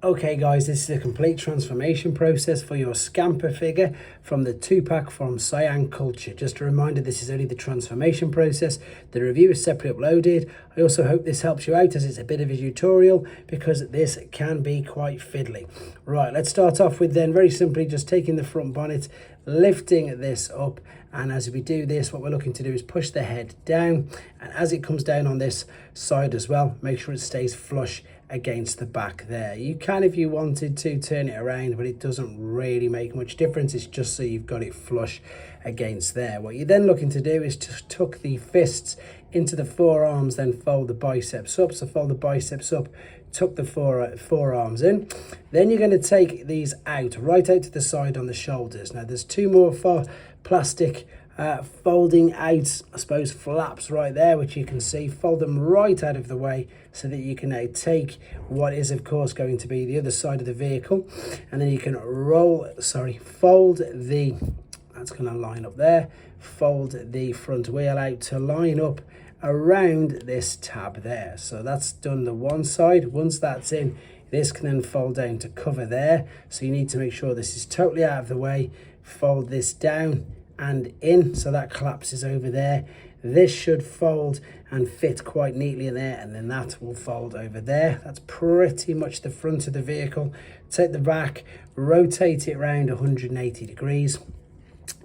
Okay guys, this is a complete transformation process for your scamper figure from the 2-pack from Cyan Culture. Just a reminder, this is only the transformation process. The review is separately uploaded. I also hope this helps you out as it's a bit of a tutorial because this can be quite fiddly. Right, let's start off with then very simply just taking the front bonnet, lifting this up, and as we do this, what we're looking to do is push the head down, and as it comes down on this side as well, make sure it stays flush against the back there. You can, if you wanted to, turn it around, but it doesn't really make much difference. It's just so you've got it flush against there. What you're then looking to do is to tuck the fists into the forearms, then fold the biceps up. So fold the biceps up, tuck the forearms in. Then you're going to take these out, right out to the side on the shoulders. Now there's two more plastic folding out, I suppose, flaps right there, which you can see. Fold them right out of the way so that you can now take what is of course going to be the other side of the vehicle, and then you can fold the, that's going to line up there, fold the front wheel out to line up around this tab there. So that's done the one side. Once that's in, this can then fold down to cover there, so you need to make sure this is totally out of the way. Fold this down and in so that collapses over there. This should fold and fit quite neatly in there, and then that will fold over there. That's pretty much the front of the vehicle. Take the back, rotate it around 180 degrees.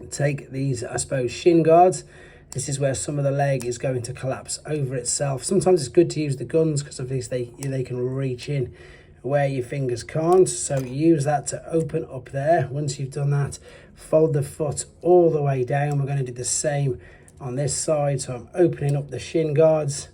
Take these, I suppose, shin guards. This is where some of the leg is going to collapse over itself. Sometimes it's good to use the guns because of these, they can reach in where your fingers can't, so use that to open up there. Once you've done that, fold the foot all the way down. We're going to do the same on this side, so I'm opening up the shin guards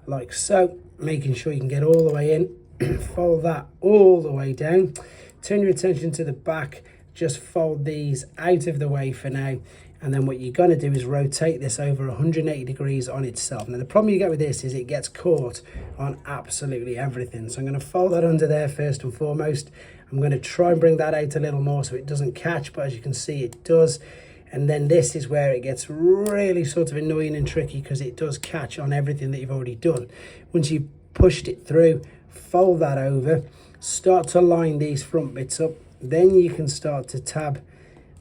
like so, making sure you can get all the way in. Fold that all the way down. Turn your attention to the back, just fold these out of the way for now, and then what you're going to do is rotate this over 180 degrees on itself. Now the problem you get with this is it gets caught on absolutely everything, so I'm going to fold that under there first and foremost. I'm going to try and bring that out a little more so it doesn't catch, but as you can see it does. And then this is where it gets really sort of annoying and tricky because it does catch on everything that you've already done. Once you've pushed it through, fold that over, start to line these front bits up, then you can start to tab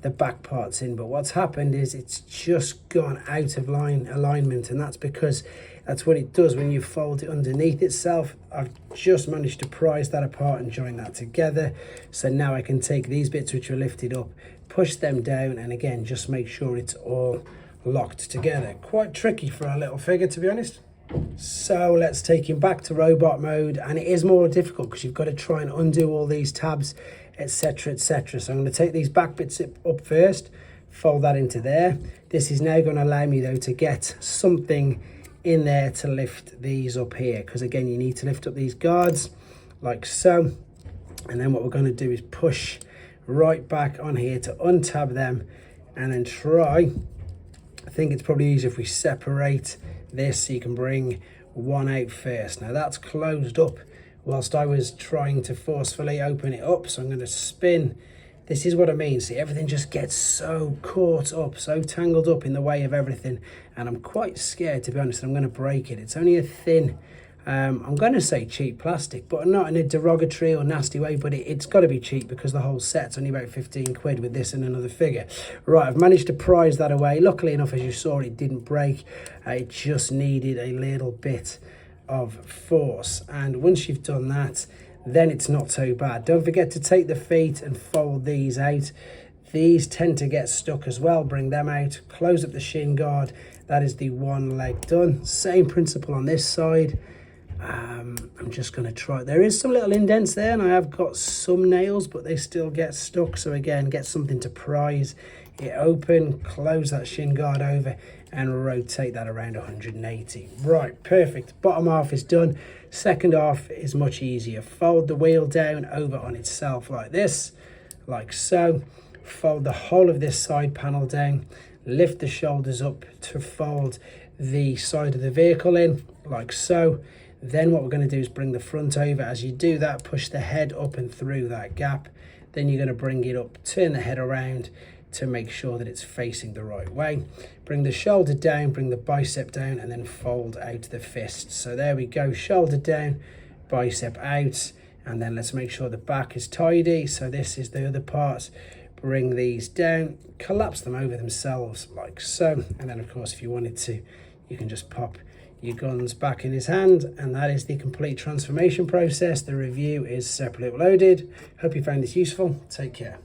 the back parts in. But what's happened is it's just gone out of alignment, and that's because that's what it does when you fold it underneath itself. I've just managed to prise that apart and join that together. So now I can take these bits which are lifted up, push them down, and again just make sure it's all locked together. Quite tricky for a little figure, to be honest. So let's take him back to robot mode, and it is more difficult because you've got to try and undo all these tabs, etc, etc. So I'm going to take these back bits up first, fold that into there. This is now going to allow me though to get something in there to lift these up here, because again you need to lift up these guards like so, and then what we're going to do is push right back on here to untab them, and then try, I think it's probably easier if we separate this so you can bring one out first. Now that's closed up whilst I was trying to forcefully open it up, so I'm going to spin. This is what I mean. See, everything just gets so caught up, so tangled up in the way of everything, and I'm quite scared, to be honest. I'm going to break it. It's only a thin, I'm going to say cheap plastic, but not in a derogatory or nasty way, but it's got to be cheap because the whole set's only about 15 quid with this and another figure. Right, I've managed to prise that away. Luckily enough, as you saw, it didn't break. It just needed a little bit of force, and once you've done that, then it's not so bad. Don't forget to take the feet and fold these out. These tend to get stuck as well. Bring them out, close up the shin guard. That is the one leg done. Same principle on this side. I'm just going to try. There is some little indents there, and I have got some nails, but they still get stuck. So again, get something to prise it open, close that shin guard over, and rotate that around 180. Right, perfect. Bottom half is done. Second half is much easier. Fold the wheel down over on itself like this, like so. Fold the whole of this side panel down. Lift the shoulders up to fold the side of the vehicle in, like so. Then what we're going to do is bring the front over. As you do that, push the head up and through that gap. Then you're going to bring it up, turn the head around to make sure that it's facing the right way. Bring the shoulder down, bring the bicep down, and then fold out the fist. So there we go, shoulder down, bicep out, And then let's make sure the back is tidy. So this is the other parts. Bring these down, collapse them over themselves like so. And then of course, if you wanted to, you can just pop your guns back in his hand, and that is the complete transformation process. The review is separately uploaded. Hope you found this useful. Take care.